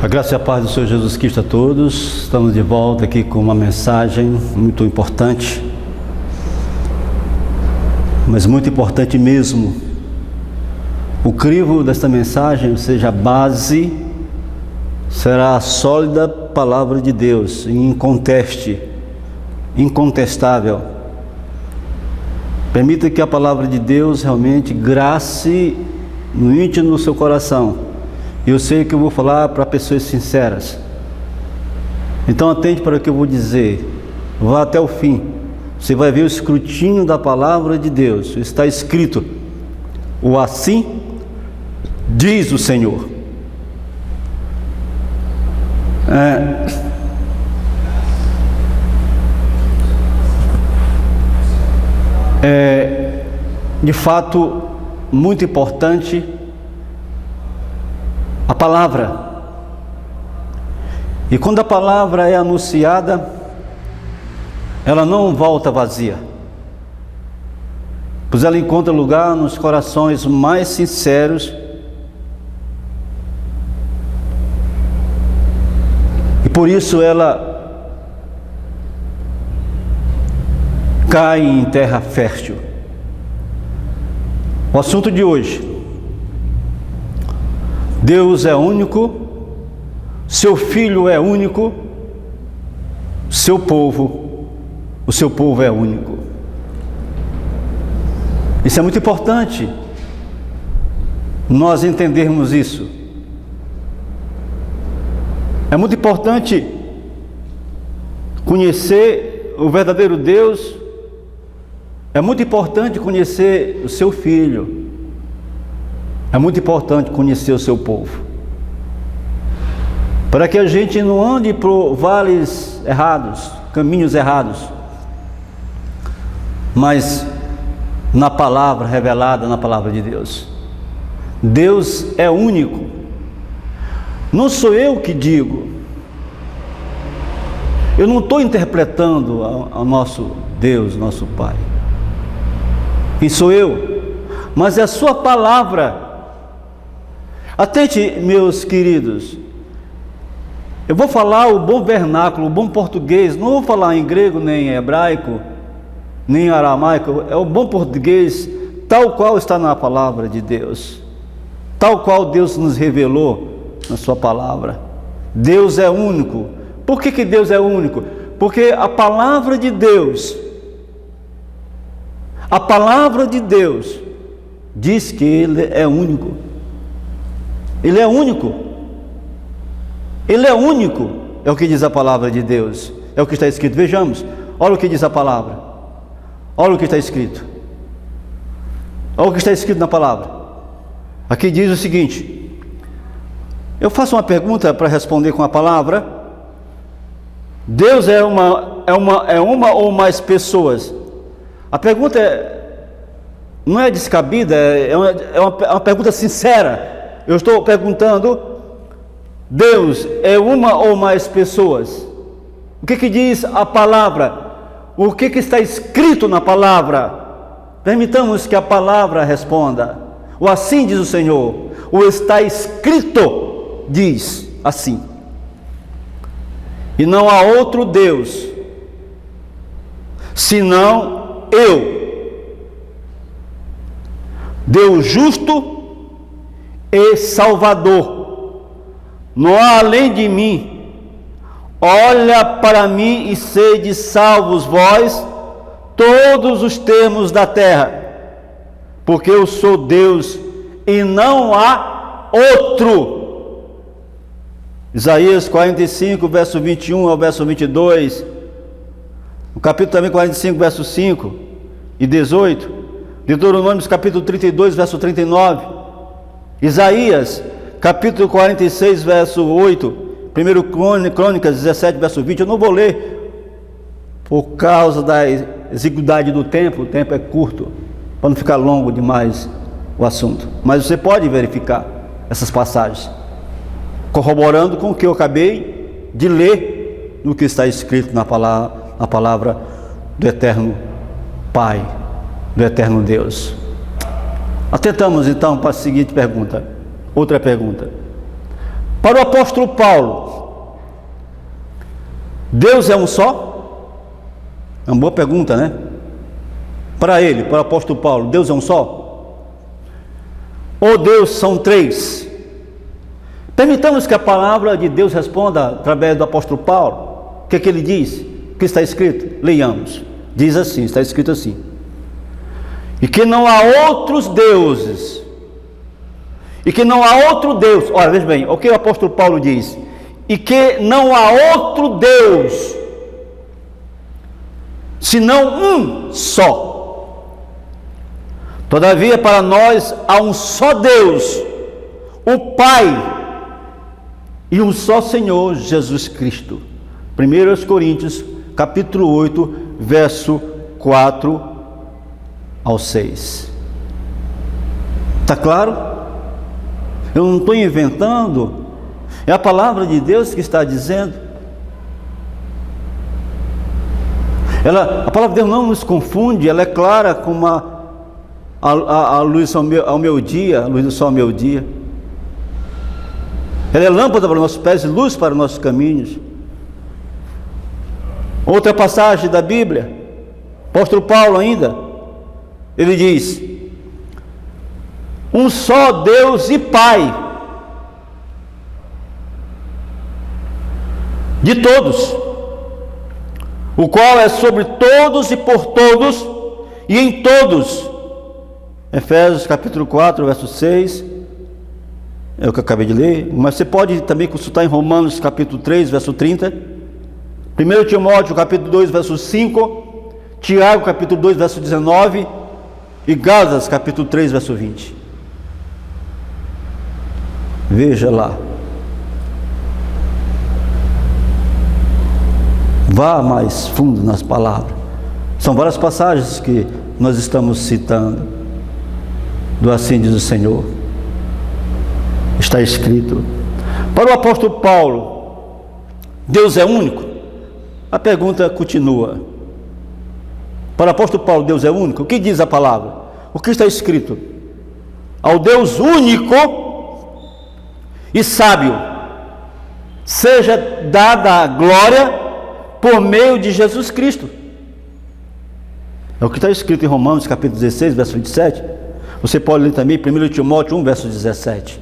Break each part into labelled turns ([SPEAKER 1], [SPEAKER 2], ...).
[SPEAKER 1] A graça e a paz do Senhor Jesus Cristo a todos. Estamos de volta aqui com uma mensagem muito importante, mas muito importante mesmo. O crivo desta mensagem, ou seja, a base, será a sólida palavra de Deus, incontestável. Permita que a palavra de Deus realmente grace no íntimo do seu coração. Eu sei que eu vou falar para pessoas sinceras. Então atente para o que eu vou dizer. Vá até o fim. Você vai ver o escrutínio da palavra de Deus. Está escrito: o assim diz o Senhor. De fato, muito importante a palavra. E quando a palavra é anunciada, ela não volta vazia, pois ela encontra lugar nos corações mais sinceros. E por isso ela cai em terra fértil. O assunto de hoje: Deus é único, seu Filho é único, o seu povo é único. Isso é muito importante, nós entendermos isso. É muito importante conhecer o verdadeiro Deus. É muito importante conhecer o seu Filho. É muito importante conhecer o seu povo, para que a gente não ande por vales errados, caminhos errados, mas na palavra revelada, na palavra de Deus. Deus é único. Não sou eu que digo. Eu não estou interpretando ao nosso Deus, nosso Pai. Quem sou eu? Mas é a sua palavra. Atente, meus queridos, eu vou falar o bom vernáculo, o bom português. Não vou falar em grego, nem em hebraico, nem em aramaico. É o bom português, tal qual está na palavra de Deus, tal qual Deus nos revelou na sua palavra. Deus é único. Por que Deus é único? Porque a palavra de Deus diz que Ele é único. Ele é único. Ele é único. É o que diz a palavra de Deus. É o que está escrito. Vejamos. Olha o que diz a palavra. Olha o que está escrito. Olha o que está escrito na palavra. Aqui diz o seguinte. Eu faço uma pergunta para responder com a palavra. Deus é uma ou mais pessoas? A pergunta não é descabida, é uma pergunta sincera. Eu estou perguntando: Deus é uma ou mais pessoas? O que diz a palavra? O que está escrito na palavra? Permitamos que a palavra responda. O assim diz o Senhor. O está escrito diz assim. E não há outro Deus senão eu, Deus justo e Salvador. Não há além de mim. Olha para mim e sede salvos vós, todos os termos da terra, porque eu sou Deus e não há outro. Isaías 45, verso 21 ao verso 22. O capítulo também 45, verso 5 e 18. Deuteronômio capítulo 32, verso 39. Isaías capítulo 46, verso 8. 1 Crônicas 17, verso 20. Eu não vou ler por causa da exiguidade do tempo. O tempo é curto, para não ficar longo demais o assunto. Mas você pode verificar essas passagens, corroborando com o que eu acabei de ler no que está escrito na palavra do eterno Pai, do eterno Deus. Atentamos então para a seguinte pergunta, outra pergunta: Para o apóstolo Paulo, Deus é um só? É uma boa pergunta, né? Para ele, para o apóstolo Paulo, Deus é um só? Ou Deus são três? Permitamos que a palavra de Deus responda através do apóstolo Paulo. O que é que ele diz? O que está escrito? Leiamos. Diz assim, está escrito assim: e que não há outros deuses, e que não há outro Deus. Olha, veja bem, o que o apóstolo Paulo diz? E que não há outro Deus, senão um só. Todavia, para nós há um só Deus, o Pai, e um só Senhor Jesus Cristo. 1 Coríntios, capítulo 8, verso 4 ao 6. Está claro? Eu não estou inventando, é a palavra de Deus que está dizendo. A palavra de Deus não nos confunde, ela é clara como a luz ao meu dia, a luz do sol ao meu dia. Ela é lâmpada para os nossos pés e luz para os nossos caminhos. Outra passagem da Bíblia, apóstolo Paulo ainda, ele diz: um só Deus e Pai de todos, o qual é sobre todos e por todos e em todos. Efésios capítulo 4, verso 6, é o que eu acabei de ler, mas você pode também consultar em Romanos capítulo 3, verso 30, 1 Timóteo capítulo 2, verso 5, Tiago capítulo 2, verso 19 e Gálatas capítulo 3, verso 20. Veja lá. Vá mais fundo nas palavras. São várias passagens que nós estamos citando do assim diz o Senhor. Está escrito. Para o apóstolo Paulo, Deus é único? A pergunta continua. Para o apóstolo Paulo, Deus é único? O que diz a palavra? O que está escrito? Ao Deus único e sábio seja dada a glória por meio de Jesus Cristo. É o que está escrito em Romanos capítulo 16, verso 27. Você pode ler também 1 Timóteo 1, verso 17.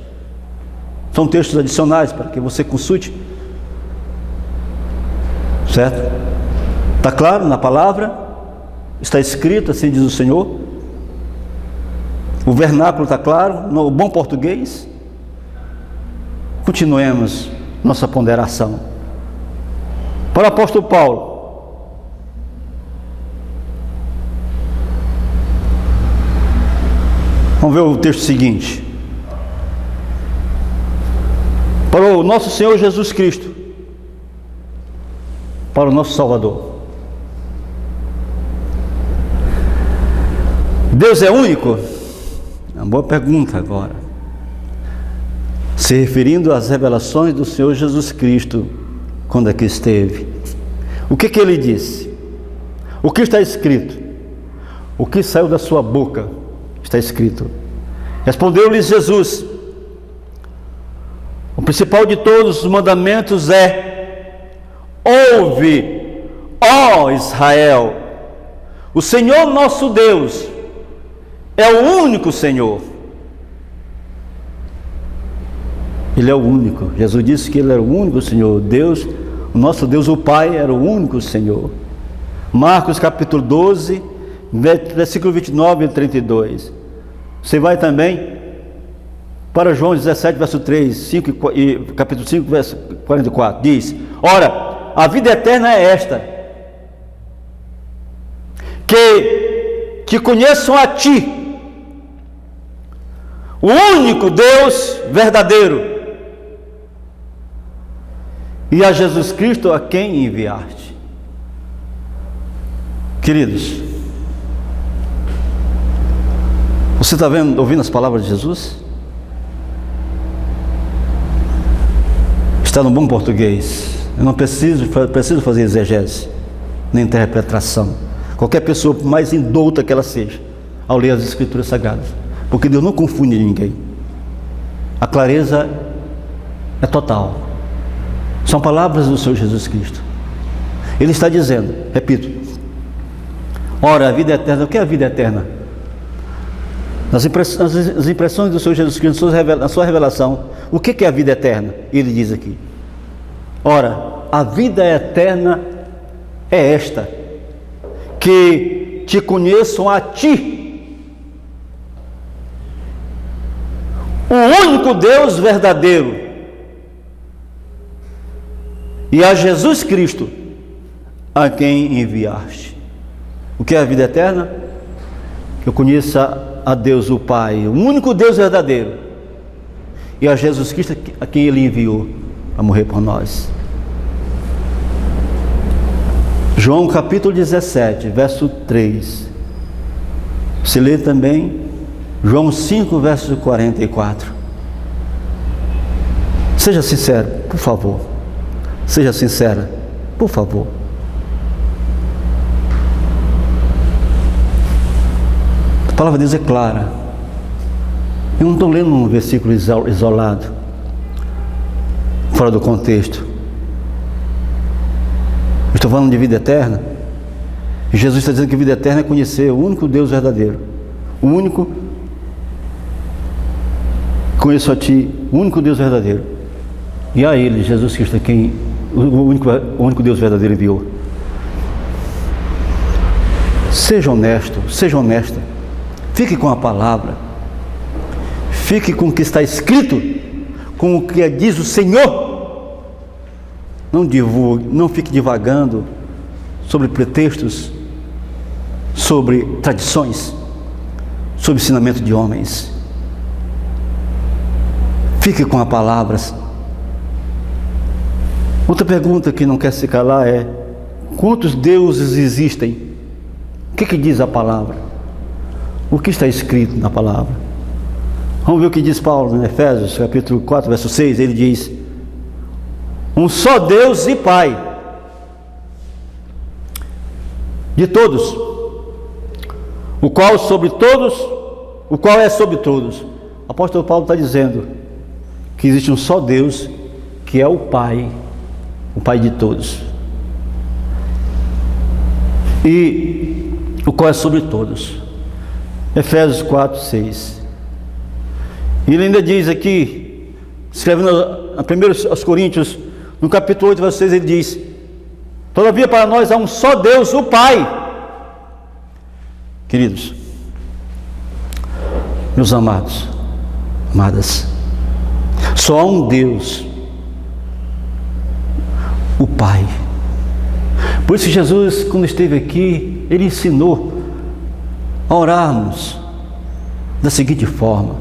[SPEAKER 1] São textos adicionais para que você consulte. Certo? Está claro na palavra? Está escrito, assim diz o Senhor. O vernáculo está claro, no bom português. Continuemos nossa ponderação. Para o apóstolo Paulo, vamos ver o texto seguinte. Para o nosso Senhor Jesus Cristo, para o nosso Salvador, Deus é único? É uma boa pergunta agora. Se referindo às revelações do Senhor Jesus Cristo, quando aqui esteve, o que ele disse? O que está escrito? O que saiu da sua boca? Está escrito. Respondeu-lhes Jesus: o principal de todos os mandamentos é: ouve, ó Israel, o Senhor nosso Deus é o único Senhor. Ele é o único. Jesus disse que Ele era o único Senhor. Deus, o nosso Deus, o Pai, era o único Senhor. Marcos capítulo 12, versículo 29 e 32. Você vai também para João 17, verso 3, 5 e capítulo 5, verso 44. Diz: ora, a vida eterna é esta, que te conheçam a ti, o único Deus verdadeiro, e a Jesus Cristo a quem enviaste. Queridos, você está ouvindo as palavras de Jesus? Está no bom português. Eu não preciso fazer exegese, nem interpretação. Qualquer pessoa, por mais indouta que ela seja, ao ler as Escrituras Sagradas, porque Deus não confunde ninguém. A clareza é total. São palavras do Senhor Jesus Cristo. Ele está dizendo, repito, ora, a vida eterna. O que é a vida eterna? Nas impressões do Senhor Jesus Cristo, na sua revelação, o que é a vida eterna? Ele diz aqui, ora, a vida eterna é esta, que te conheçam a ti, o único Deus verdadeiro, e a Jesus Cristo, a quem enviaste. O que é a vida eterna? Que eu conheça a Deus o Pai, o único Deus verdadeiro, e a Jesus Cristo, a quem Ele enviou a morrer por nós. João capítulo 17, verso 3. Você lê também João 5, verso 44. Seja sincero, por favor. Seja sincera, por favor. A palavra de Deus é clara. Eu não estou lendo um versículo isolado, fora do contexto. Estou falando de vida eterna. E Jesus está dizendo que vida eterna é conhecer o único Deus verdadeiro. O único. Conheço a ti, o único Deus verdadeiro. E a Ele, Jesus Cristo, quem o único Deus verdadeiro enviou. Seja honesto, seja honesta. Fique com a palavra. Fique com o que está escrito, com o que diz o Senhor. Não divulgue, não fique divagando sobre pretextos, sobre tradições, sobre ensinamento de homens. Fique com a palavra. Outra pergunta que não quer se calar é: quantos deuses existem? O que diz a palavra? O que está escrito na palavra? Vamos ver o que diz Paulo em Efésios, capítulo 4, verso 6. Ele diz: um só Deus e Pai de todos, o qual é sobre todos. O apóstolo Paulo está dizendo que existe um só Deus, que é o Pai de todos, e o qual é sobre todos. Efésios 4, 6. E ele ainda diz aqui, escrevendo a 1 aos Coríntios, no capítulo 8, verso 6, ele diz: todavia para nós há um só Deus, o Pai. Queridos, meus amados, amadas, só há um Deus, o Pai. Por isso Jesus, quando esteve aqui, Ele ensinou a orarmos da seguinte forma.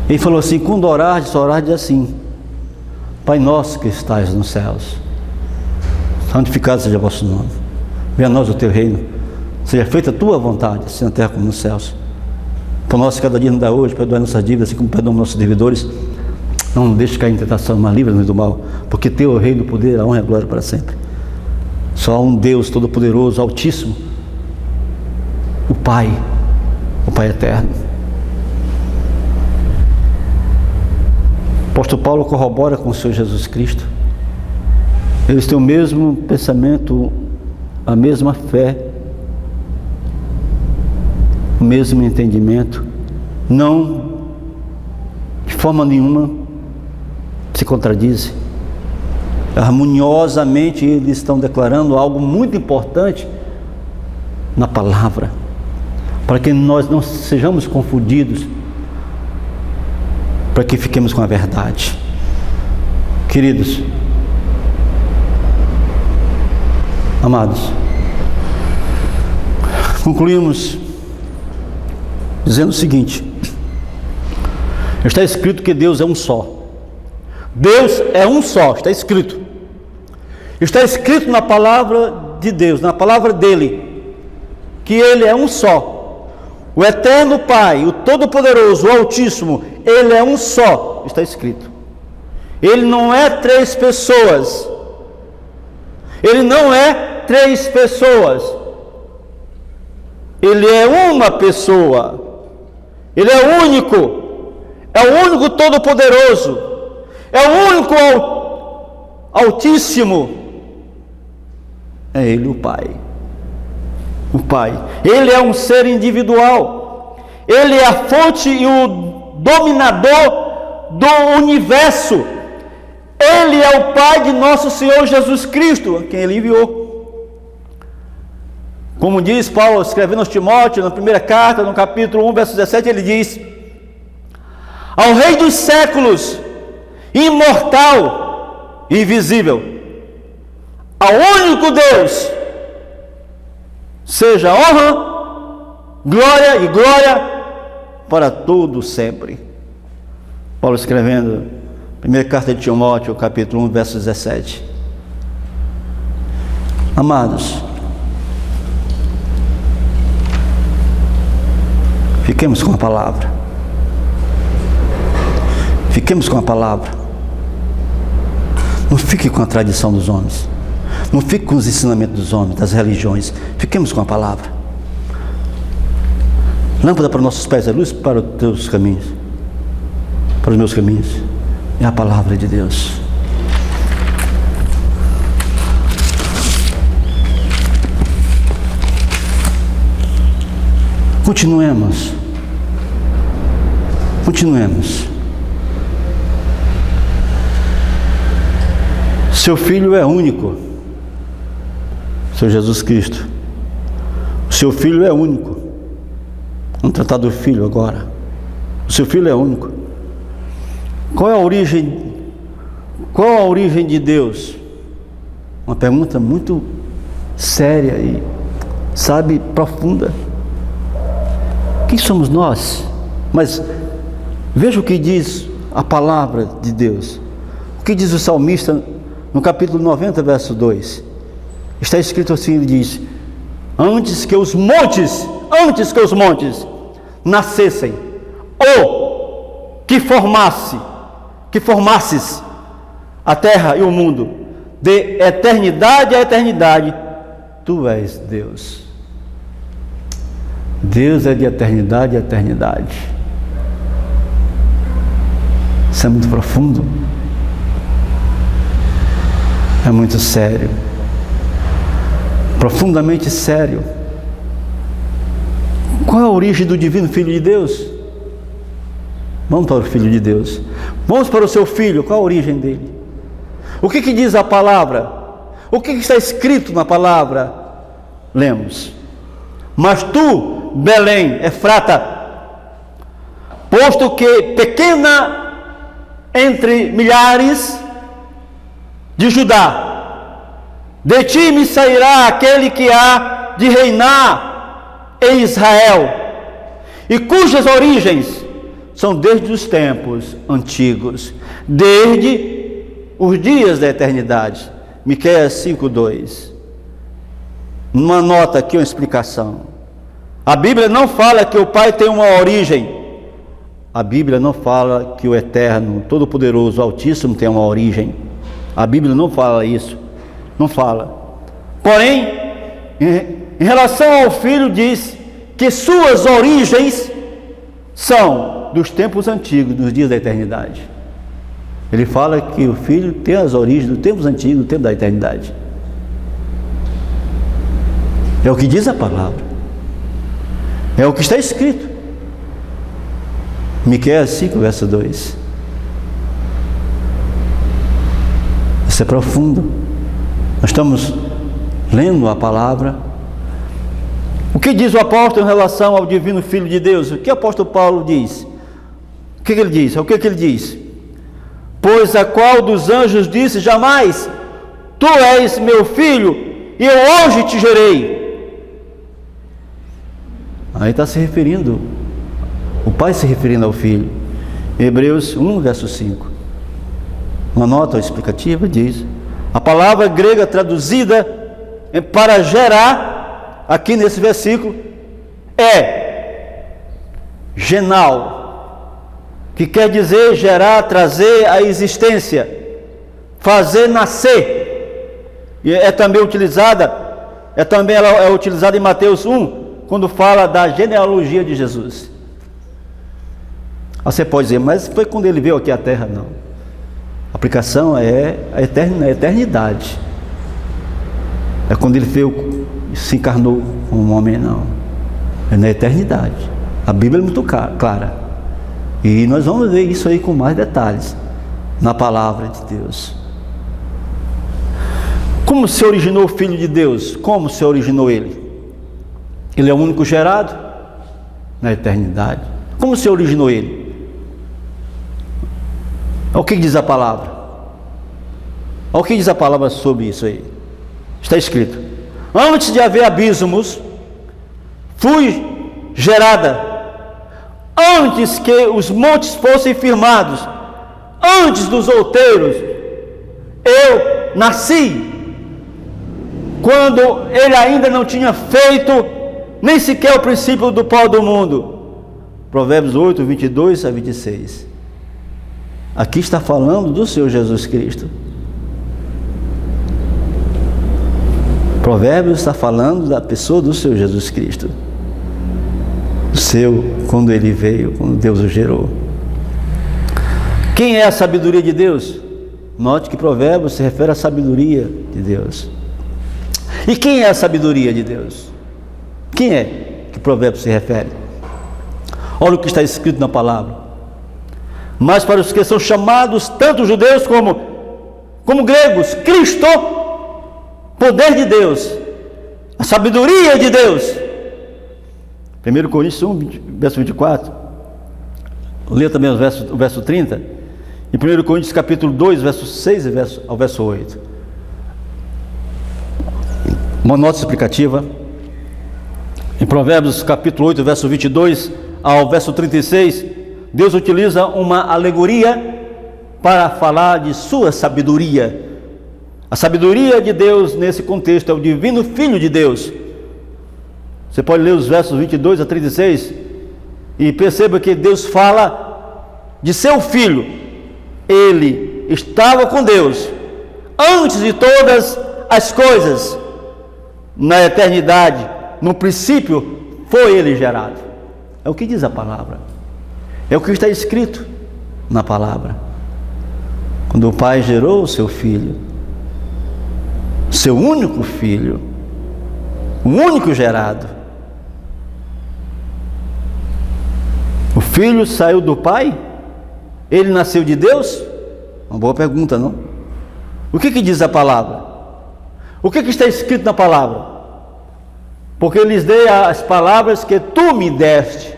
[SPEAKER 1] Ele falou assim: quando orardes assim: Pai nosso que estais nos céus, santificado seja o vosso nome, venha a nós o teu reino, seja feita a tua vontade, assim na terra como nos céus. Por nós cada dia nos dá hoje, perdoai nossas dívidas, assim como perdoamos nossos devedores. Não nos deixe cair em tentação, mas livra-nos do mal, porque teu é o reino, o poder, a honra e a glória para sempre. Só há um Deus todo-poderoso, altíssimo, o Pai eterno. O apóstolo Paulo corrobora com o Senhor Jesus Cristo. Eles têm o mesmo pensamento, a mesma fé, o mesmo entendimento. Não, de forma nenhuma, se contradizem. Harmoniosamente eles estão declarando algo muito importante na palavra, para que nós não sejamos confundidos, para que fiquemos com a verdade. Queridos, amados, concluímos dizendo o seguinte: está escrito que Deus é um só. Deus é um só, está escrito. Está escrito na palavra de Deus, na palavra dele, que Ele é um só. O eterno Pai, o Todo-Poderoso, o Altíssimo, Ele é um só, está escrito. Ele não é três pessoas. Ele não é três pessoas. Ele é uma pessoa. Ele é único. É o único Todo-Poderoso. é o único Altíssimo, é Ele o Pai. O Pai. Ele é um ser individual. Ele é a fonte e o dominador do universo. Ele é o Pai de nosso Senhor Jesus Cristo, a quem Ele enviou. Como diz Paulo, escrevendo aos Timóteo, na primeira carta, no capítulo 1, verso 17, ele diz: ao Rei dos séculos, imortal, invisível, ao único Deus, seja honra, glória e glória para todo sempre. Paulo escrevendo, primeira carta de Timóteo, capítulo 1, verso 17. Amados, fiquemos com a palavra. Fiquemos com a palavra. Não fique com a tradição dos homens. Não fique com os ensinamentos dos homens, das religiões. Fiquemos com a palavra. Lâmpada para nossos pés é luz para os teus caminhos. Para os meus caminhos. É a palavra de Deus. Continuemos. Seu Filho é único, Seu Jesus Cristo. O seu Filho é único. Vamos tratar do Filho agora. O seu Filho é único. Qual é a origem de Deus? Uma pergunta muito séria e, profunda. Quem somos nós? Mas veja o que diz a palavra de Deus. O que diz o salmista no capítulo 90, verso 2? Está escrito assim, ele diz: antes que os montes nascessem, ou que formasses a terra e o mundo, de eternidade a eternidade, tu és Deus. Deus é de eternidade a eternidade. Isso é muito profundo. É muito sério. Profundamente sério. Qual é a origem do divino Filho de Deus? Vamos para o Filho de Deus. Vamos para o seu Filho. Qual a origem dele? O que diz a palavra? O que está escrito na palavra? Lemos: mas tu, Belém, Efrata, posto que pequena entre milhares de Judá, de ti me sairá aquele que há de reinar em Israel, e cujas origens são desde os tempos antigos, desde os dias da eternidade. Miqueias 5:2. Uma nota aqui, uma explicação. A Bíblia não fala que o Pai tem uma origem. A Bíblia não fala que o Eterno, Todo-Poderoso, Altíssimo tem uma origem. A Bíblia não fala isso. Não fala. Porém, em relação ao Filho, diz que suas origens são dos tempos antigos, dos dias da eternidade. Ele fala que o Filho tem as origens dos tempos antigos, do tempo da eternidade. É o que diz a palavra. É o que está escrito. Miqueias 5, verso 2. Isso é profundo. Nós estamos lendo a palavra. O que diz o apóstolo em relação ao divino Filho de Deus? O que o apóstolo Paulo diz? O que ele diz? O que ele diz? Pois a qual dos anjos disse jamais: tu és meu filho, e eu hoje te gerei. Aí está se referindo, o Pai se referindo ao Filho. Hebreus 1, verso 5. Uma nota explicativa diz: a palavra grega traduzida para gerar, aqui nesse versículo, é genal, que quer dizer gerar, trazer à existência, fazer nascer. E é também utilizada, ela é utilizada em Mateus 1, quando fala da genealogia de Jesus. Você pode dizer: mas foi quando ele veio aqui à terra? Não. aplicação é a eternidade. É quando ele veio, se encarnou como um homem, não. É na eternidade. A Bíblia é muito clara. E nós vamos ver isso aí com mais detalhes na palavra de Deus. Como se originou o Filho de Deus? Como se originou ele? Ele é o único gerado na eternidade. Como se originou ele? Olha o que diz a palavra. Olha o que diz a palavra sobre isso aí. Está escrito: antes de haver abismos, fui gerada. Antes que os montes fossem firmados, antes dos outeiros, eu nasci. Quando ele ainda não tinha feito nem sequer o princípio do pó do mundo. Provérbios 8, 22 a 26. Aqui está falando do Senhor Jesus Cristo. Provérbios está falando da pessoa do Senhor Jesus Cristo. Quando ele veio, quando Deus o gerou. Quem é a sabedoria de Deus? Note que Provérbios se refere à sabedoria de Deus. E quem é a sabedoria de Deus? Quem é que Provérbios se refere? Olha o que está escrito na palavra. Mas para os que são chamados, tanto judeus como gregos, Cristo, poder de Deus, a sabedoria de Deus. 1 Coríntios 1, verso 24. Lê também o verso 30. Em 1 Coríntios capítulo 2, verso 6 ao verso 8. Uma nota explicativa. Em Provérbios capítulo 8, verso 22 ao verso 36, Deus utiliza uma alegoria para falar de sua sabedoria. A sabedoria de Deus nesse contexto é o divino Filho de Deus. Você pode ler os versos 22 a 36 e perceba que Deus fala de seu Filho. Ele estava com Deus antes de todas as coisas. Na eternidade, no princípio, foi ele gerado. É o que diz a palavra. É o que está escrito na palavra. Quando o Pai gerou o seu Filho, seu único Filho, o único gerado, o Filho saiu do Pai? Ele nasceu de Deus? Uma boa pergunta, não? O que diz a palavra? O que está escrito na palavra? Porque eu lhes dei as palavras que tu me deste,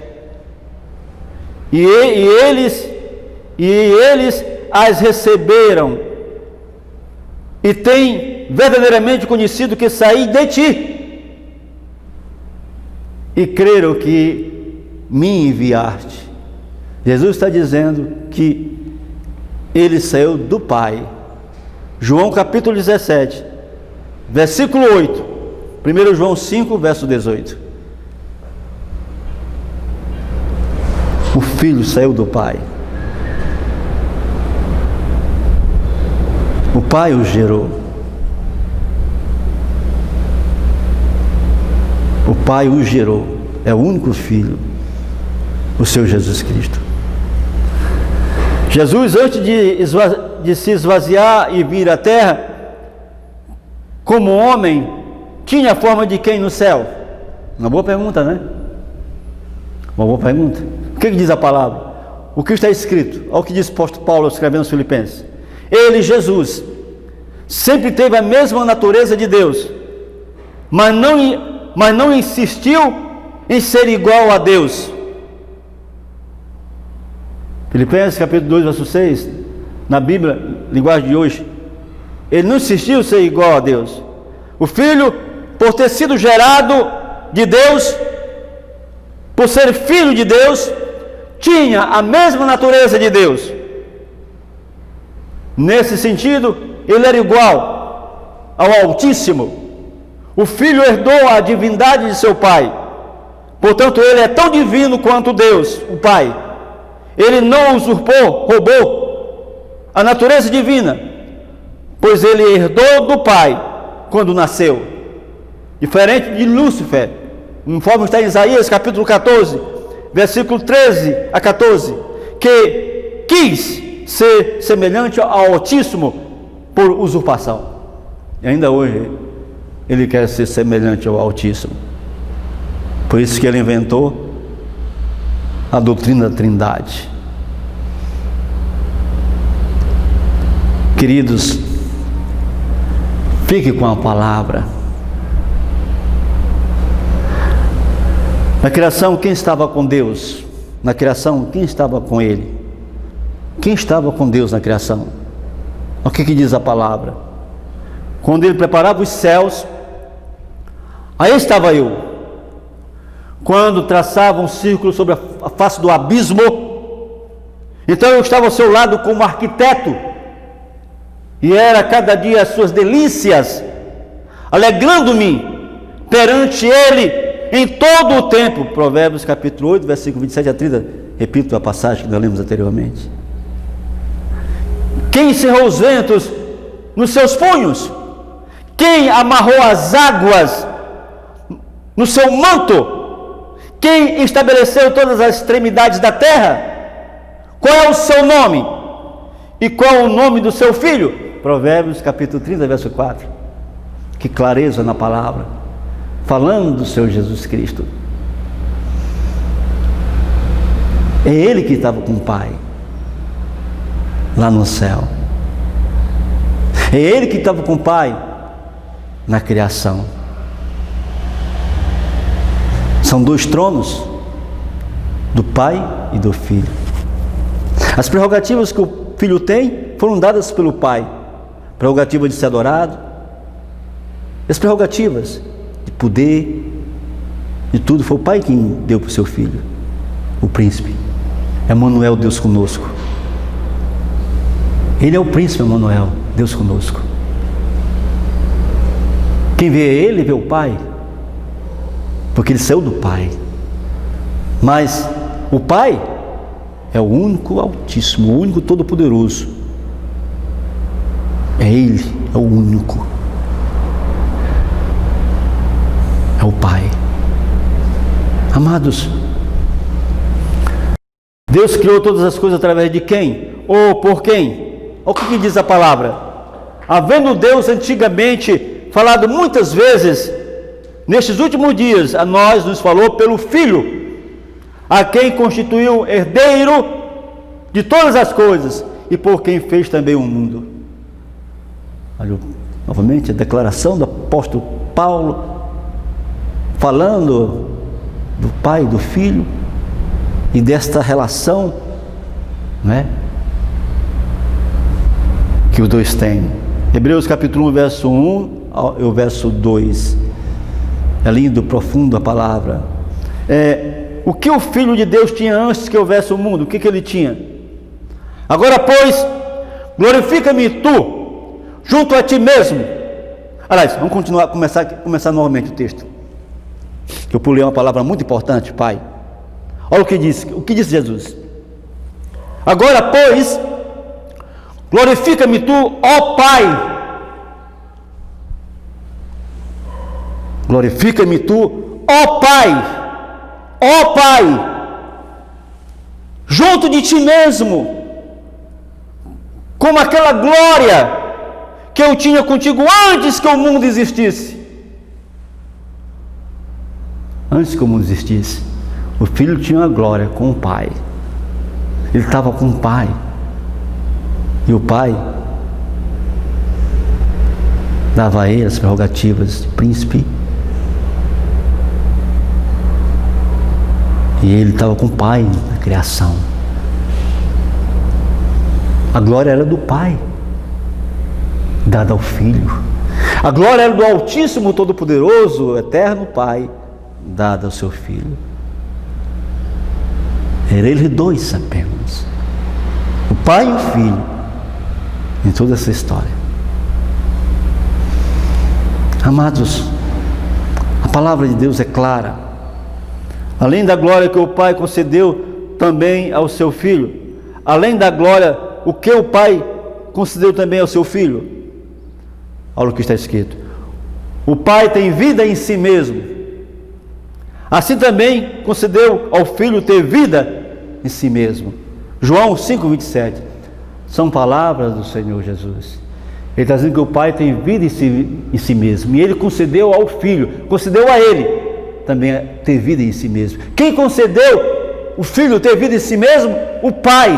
[SPEAKER 1] e eles as receberam, e têm verdadeiramente conhecido que saí de ti, e creram que me enviaste. Jesus está dizendo que ele saiu do Pai. João capítulo 17, versículo 8. 1 João 5, verso 18. O Filho saiu do Pai. O Pai o gerou. O Pai o gerou. É o único Filho, o seu Jesus Cristo. Jesus, antes de se esvaziar e vir à terra, como homem, tinha a forma de quem no céu? Uma boa pergunta, né? Uma boa pergunta. O que diz a palavra? O que está escrito? Olha o que diz o apóstolo Paulo escrevendo aos Filipenses. Ele, Jesus, sempre teve a mesma natureza de Deus, mas não insistiu em ser igual a Deus. Filipenses capítulo 2, verso 6, na Bíblia, linguagem de hoje, ele não insistiu em ser igual a Deus. O Filho, por ter sido gerado de Deus, por ser filho de Deus, tinha a mesma natureza de Deus. Nesse sentido, ele era igual ao Altíssimo. O Filho herdou a divindade de seu Pai. Portanto, ele é tão divino quanto Deus, o Pai. Ele não usurpou, roubou a natureza divina, pois ele herdou do Pai quando nasceu. Diferente de Lúcifer, conforme está em Isaías capítulo 14, versículo 13 a 14, que quis ser semelhante ao Altíssimo por usurpação. E ainda hoje ele quer ser semelhante ao Altíssimo. Por isso que ele inventou a doutrina da Trindade. Queridos, fique com a palavra. Na criação, quem estava com Deus? Na criação, quem estava com Ele? Quem estava com Deus na criação? O que diz a palavra? Quando Ele preparava os céus, aí estava eu. Quando traçava um círculo sobre a face do abismo, então eu estava ao seu lado como arquiteto, e era cada dia as suas delícias, alegrando-me perante Ele em todo o tempo. Provérbios capítulo 8, versículo 27 a 30, repito a passagem que nós lemos anteriormente. Quem encerrou os ventos nos seus punhos? Quem amarrou as águas no seu manto? Quem estabeleceu todas as extremidades da terra? Qual é o seu nome? E qual é o nome do seu filho? Provérbios capítulo 30, verso 4. Que clareza na palavra, falando do Senhor Jesus Cristo. É Ele que estava com o Pai lá no céu. É Ele que estava com o Pai na criação. São dois tronos, do Pai e do Filho. As prerrogativas que o Filho tem foram dadas pelo Pai. Prerrogativa de ser adorado, as prerrogativas de poder, de tudo, foi o Pai quem deu para o seu Filho, o príncipe Emanuel, Deus conosco. Ele é o príncipe Emanuel, Deus conosco. Quem vê Ele, vê o Pai, porque Ele saiu do Pai. Mas o Pai é o único Altíssimo, o único Todo-Poderoso. É Ele, é o único. É o Pai. Amados, Deus criou todas as coisas através de quem? Ou por quem? Olha o que diz a palavra. Havendo Deus antigamente falado muitas vezes, nestes últimos dias, a nós nos falou pelo Filho, a quem constituiu herdeiro de todas as coisas e por quem fez também o mundo. Olha, novamente a declaração do apóstolo Paulo, falando do Pai e do Filho e desta relação, né, que os dois têm. Hebreus capítulo 1, verso 1 e o verso 2. É lindo, profundo a palavra. O que o Filho de Deus tinha antes que houvesse o mundo? O que ele tinha? Agora, pois, glorifica-me tu, junto a ti mesmo. Aliás, vamos começar novamente o texto, que eu pulei uma palavra muito importante, Pai. Olha o que disse Jesus. Agora, pois, glorifica-me tu, ó Pai. Glorifica-me tu, ó Pai. Ó Pai, junto de ti mesmo, como aquela glória que eu tinha contigo antes que o mundo existisse. Antes que o mundo existisse, o Filho tinha uma glória com o Pai. Ele estava com o Pai. E o Pai dava a ele as prerrogativas de príncipe. E ele estava com o Pai na criação. A glória era do Pai, dada ao Filho. A glória era do Altíssimo, Todo-Poderoso, Eterno Pai, dada ao seu Filho. Era eles dois apenas, o Pai e o Filho, em toda essa história. Amados, a palavra de Deus é clara. Além da glória que o Pai concedeu também ao seu Filho, além da glória, o que o Pai concedeu também ao seu Filho? Olha o que está escrito: o Pai tem vida em si mesmo, assim também concedeu ao Filho ter vida em si mesmo. João 5,27. São palavras do Senhor Jesus. Ele está dizendo que o Pai tem vida em si mesmo. E Ele concedeu ao Filho, concedeu a Ele também ter vida em si mesmo. Quem concedeu o Filho ter vida em si mesmo? O Pai,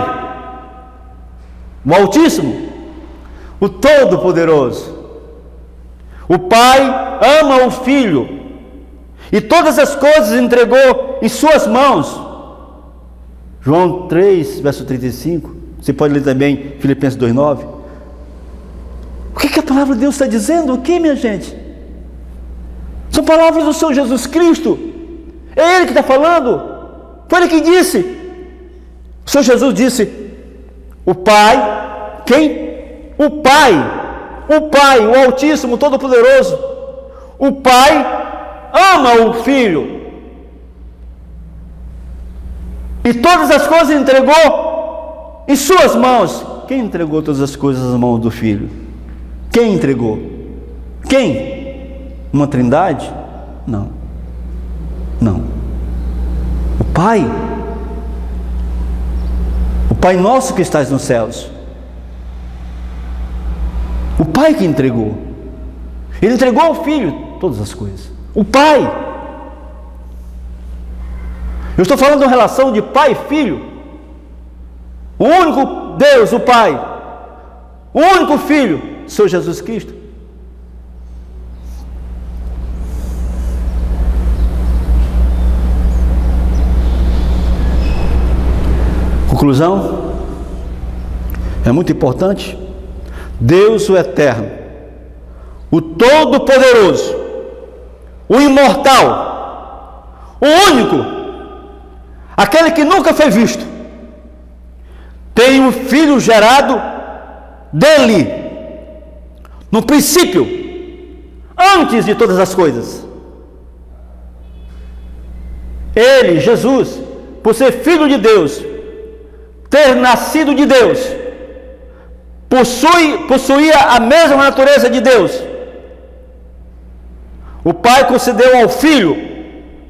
[SPEAKER 1] o Altíssimo, o Todo-Poderoso. O Pai ama o Filho e todas as coisas entregou em suas mãos. João 3, verso 35. Você pode ler também Filipenses 2,9. O que a palavra de Deus está dizendo aqui, minha gente? São palavras do Senhor Jesus Cristo. É Ele que está falando. Foi Ele que disse. O Senhor Jesus disse: o Pai, quem? O Pai, o Altíssimo, Todo-Poderoso. O Pai ama o Filho e todas as coisas entregou em suas mãos. Quem entregou todas as coisas nas mãos do Filho? Quem entregou? Quem? Uma trindade? Não. O Pai nosso que estás nos céus. O Pai que entregou. Ele entregou ao Filho todas as coisas. O Pai. Eu estou falando de uma relação de pai e filho. O único Deus, o Pai. O único Filho, Senhor Jesus Cristo. Conclusão. É muito importante. Deus o Eterno, o Todo-Poderoso, o Imortal, o Único, aquele que nunca foi visto, tem um Filho gerado dele, no princípio, antes de todas as coisas. Ele, Jesus, por ser Filho de Deus, ter nascido de Deus, possuía a mesma natureza de Deus. O Pai concedeu ao Filho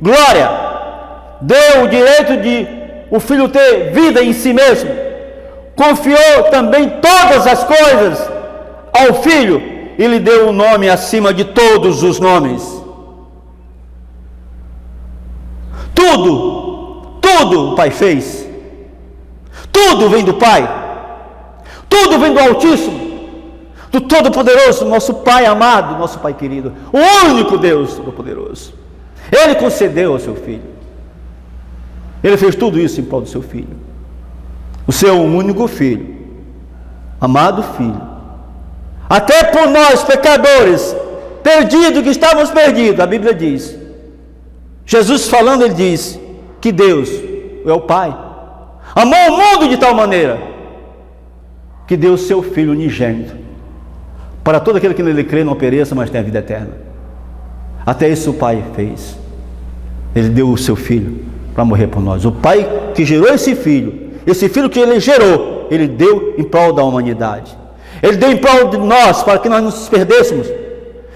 [SPEAKER 1] glória, deu o direito de o Filho ter vida em si mesmo, confiou também todas as coisas ao Filho e lhe deu um nome acima de todos os nomes. Tudo o Pai fez. Tudo vem do Pai. Tudo vem do Altíssimo, do Todo-Poderoso, nosso Pai amado, nosso Pai querido, o único Deus Todo-Poderoso. Ele concedeu ao seu Filho. Ele fez tudo isso em prol do seu Filho, o seu único Filho, amado Filho. Até por nós, pecadores, perdidos, que estávamos perdidos, a Bíblia diz, Jesus falando, Ele diz que Deus é o Pai, amou o mundo de tal maneira que deu o seu Filho unigênito, para todo aquele que nele crê não pereça, mas tenha vida eterna. Até isso o Pai fez. Ele deu o seu Filho para morrer por nós. O Pai que gerou esse Filho que Ele gerou, Ele deu em prol da humanidade. Ele deu em prol de nós, para que nós não nos perdêssemos.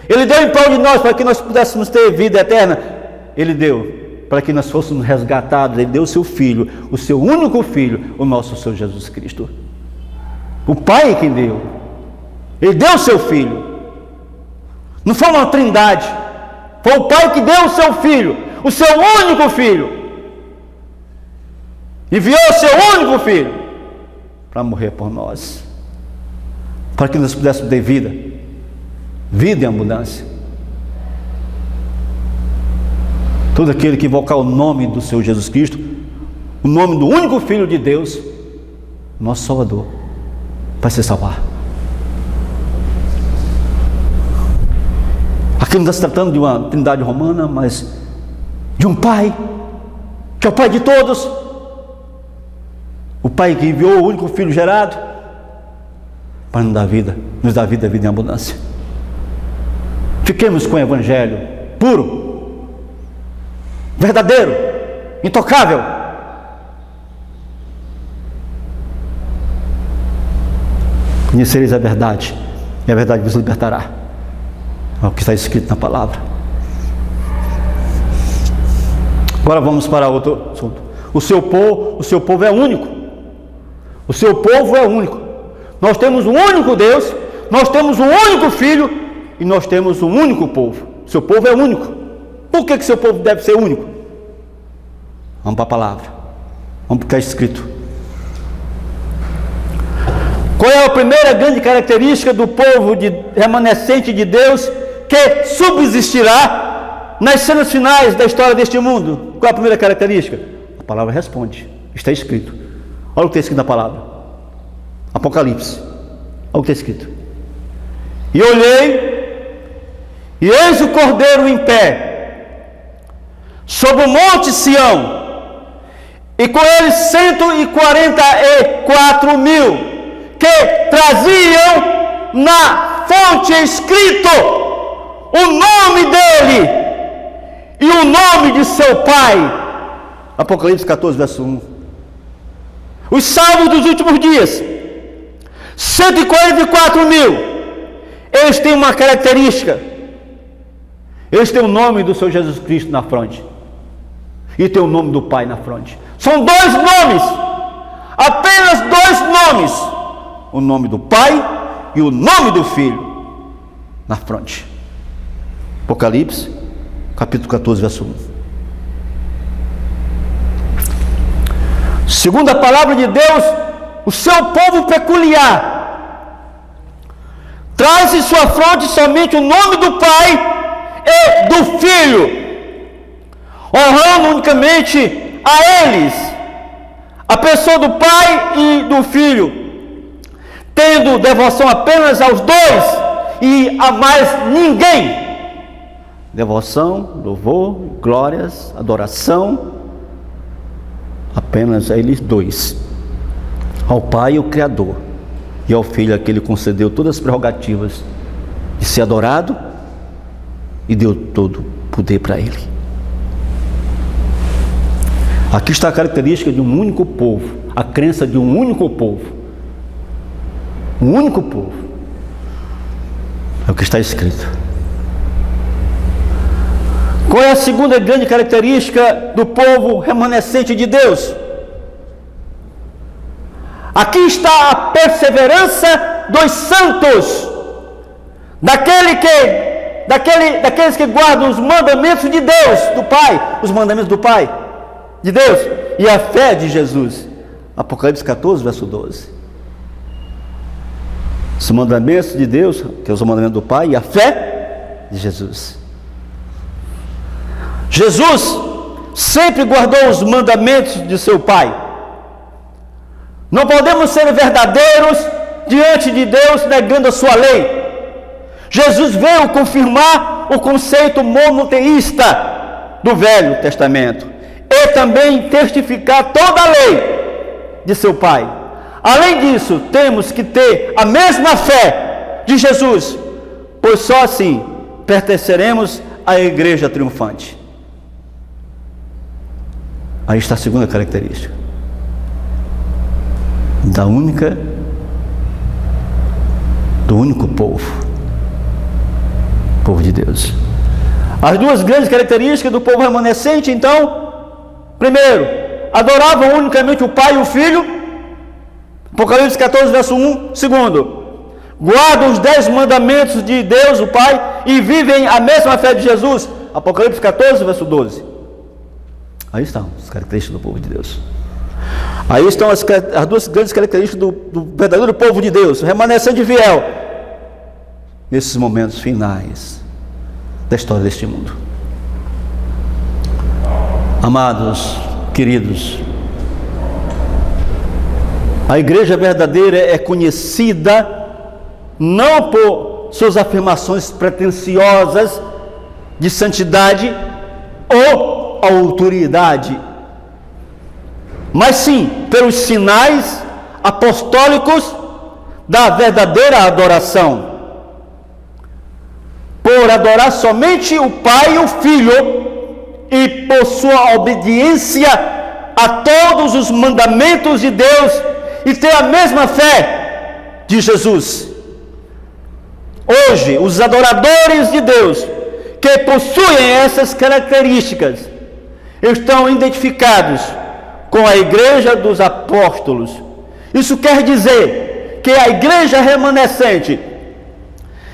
[SPEAKER 1] Ele deu em prol de nós, para que nós pudéssemos ter vida eterna. Ele deu para que nós fôssemos resgatados. Ele deu o seu Filho, o seu único Filho, o nosso Senhor Jesus Cristo. O Pai quem deu. Ele deu o seu Filho. Não foi uma trindade. Foi o Pai que deu o seu Filho, o seu único Filho. Enviou o seu único Filho para morrer por nós, para que nós pudéssemos ter vida em abundância. Todo aquele que invocar o nome do Senhor Jesus Cristo, o nome do único Filho de Deus, nosso Salvador, vai se salvar. Aqui não está se tratando de uma trindade romana, mas de um Pai, que é o Pai de todos, o Pai que enviou o único Filho gerado para nos dar vida em abundância. Fiquemos com o Evangelho puro, verdadeiro, intocável. Conhecereis a verdade, e a verdade vos libertará. É o que está escrito na palavra. Agora vamos para outro assunto. O seu povo é único. O seu povo é único. Nós temos um único Deus, nós temos um único Filho e nós temos um único povo. Seu povo é único. Por que seu povo deve ser único? Vamos para a palavra. Vamos para o que é escrito. Qual é a primeira grande característica do povo remanescente de Deus que subsistirá nas cenas finais da história deste mundo? Qual é a primeira característica? A palavra responde. Está escrito. Olha o que está escrito na palavra. Apocalipse. Olha o que está escrito. E olhei, e eis o Cordeiro em pé, sobre o monte Sião, e com ele 144.000, que traziam na fonte escrito o nome dele e o nome de seu pai. Apocalipse 14, verso 1. Os salvos dos últimos dias, 144.000, eles têm uma característica: eles têm o nome do Senhor Jesus Cristo na fronte e tem o nome do Pai na fronte. São dois nomes, apenas dois nomes: o nome do Pai e o nome do Filho na fronte. Apocalipse capítulo 14, verso 1. Segundo a palavra de Deus, o seu povo peculiar traz em sua fronte somente o nome do Pai e do Filho, honrando unicamente a eles, a pessoa do Pai e do Filho, tendo devoção apenas aos dois e a mais ninguém. Devoção, louvor, glórias, adoração, apenas a eles dois: ao Pai, o Criador, e ao Filho, a que Ele concedeu todas as prerrogativas de ser adorado e deu todo o poder para Ele. Aqui está a característica de um único povo, a crença de um único povo. Um único povo. É o que está escrito. Qual é a segunda grande característica do povo remanescente de Deus? Aqui está a perseverança dos santos, daqueles que guardam os mandamentos de Deus, do Pai, os mandamentos do Pai, de Deus, e a fé de Jesus. Apocalipse 14, verso 12. Os mandamentos de Deus, que é os mandamentos do Pai, e a fé de Jesus. Jesus sempre guardou os mandamentos de seu Pai. Não podemos ser verdadeiros diante de Deus negando a sua lei. Jesus veio confirmar o conceito monoteísta do Velho Testamento e também testificar toda a lei de seu Pai. Além disso, temos que ter a mesma fé de Jesus, pois só assim pertenceremos à igreja triunfante. Aí está a segunda característica do único povo de Deus. As duas grandes características do povo remanescente, então: primeiro, adoravam unicamente o Pai e o Filho, Apocalipse 14, verso 1. Segundo, guardam os 10 mandamentos de Deus, o Pai, e vivem a mesma fé de Jesus, Apocalipse 14, verso 12. Aí estão as características do povo de Deus. Aí estão as duas grandes características do verdadeiro povo de Deus, remanescente e fiel, nesses momentos finais da história deste mundo. Amados, queridos, a igreja verdadeira é conhecida não por suas afirmações pretensiosas de santidade ou autoridade, mas sim pelos sinais apostólicos da verdadeira adoração, por adorar somente o Pai e o Filho, e por sua obediência a todos os mandamentos de Deus, e ter a mesma fé de Jesus. Hoje, os adoradores de Deus que possuem essas características estão identificados com a igreja dos apóstolos. Isso quer dizer que a igreja remanescente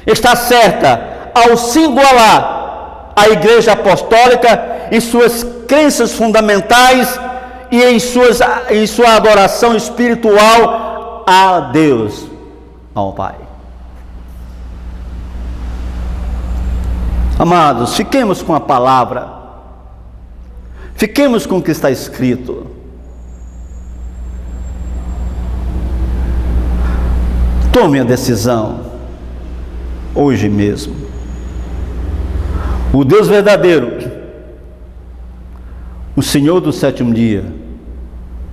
[SPEAKER 1] está certa ao singular a igreja apostólica em suas crenças fundamentais e em sua adoração espiritual a Deus, ao Pai. Amados, fiquemos com a palavra, fiquemos com o que está escrito. Tome a decisão, hoje mesmo. O Deus verdadeiro, o Senhor do sétimo dia,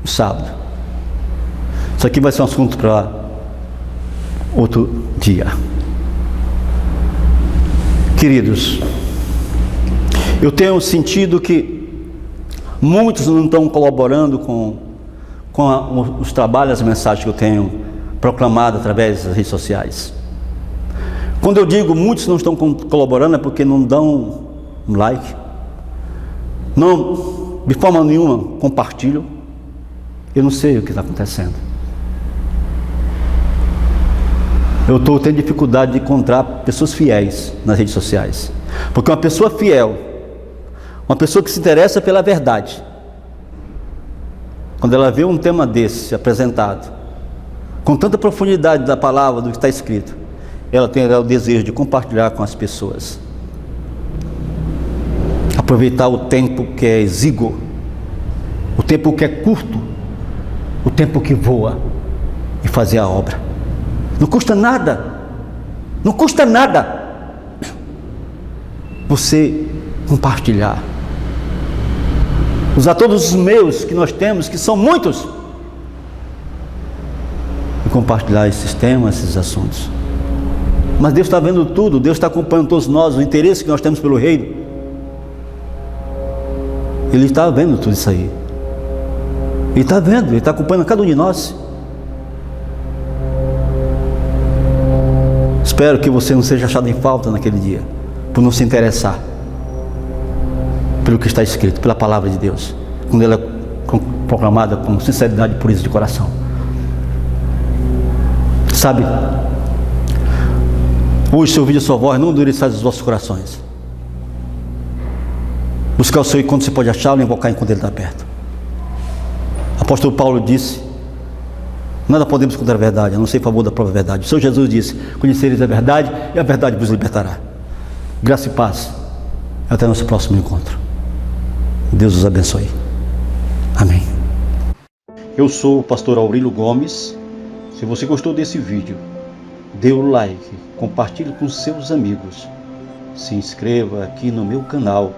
[SPEAKER 1] o sábado. Isso aqui vai ser um assunto para outro dia. Queridos, eu tenho sentido que muitos não estão colaborando com os trabalhos, as mensagens que eu tenho proclamado através das redes sociais. Quando eu digo muitos não estão colaborando, é porque não dão um like, não, de forma nenhuma, compartilham. Eu não sei o que está acontecendo. Eu estou tendo dificuldade de encontrar pessoas fiéis nas redes sociais, porque uma pessoa fiel, uma pessoa que se interessa pela verdade, quando ela vê um tema desse apresentado, com tanta profundidade da palavra, do que está escrito, ela terá o desejo de compartilhar com as pessoas, aproveitar o tempo que é exíguo, o tempo que é curto, o tempo que voa, e fazer a obra. Não custa nada, não custa nada você compartilhar, usar todos os meios que nós temos, que são muitos, e compartilhar esses temas, esses assuntos. Mas Deus está vendo tudo, Deus está acompanhando todos nós, o interesse que nós temos pelo reino. Ele está vendo tudo isso aí. Ele está vendo, Ele está acompanhando cada um de nós. Espero que você não seja achado em falta naquele dia, por não se interessar pelo que está escrito, pela palavra de Deus, quando ela é proclamada com sinceridade e pureza de coração. Sabe, hoje, se ouvir a sua voz, não endureçais os vossos corações. Buscar o Senhor enquanto você pode achá-lo e invocar enquanto Ele está perto. O apóstolo Paulo disse: nada podemos contra a verdade, a não ser em favor da própria verdade. O Senhor Jesus disse: conhecereis a verdade e a verdade vos libertará. Graça e paz. Até nosso próximo encontro. Deus os abençoe. Amém. Eu sou o pastor Aurélio Gomes. Se você gostou desse vídeo, dê o like, compartilhe com seus amigos, se inscreva aqui no meu canal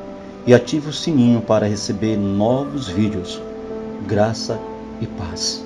[SPEAKER 1] e ative o sininho para receber novos vídeos. Graça e paz.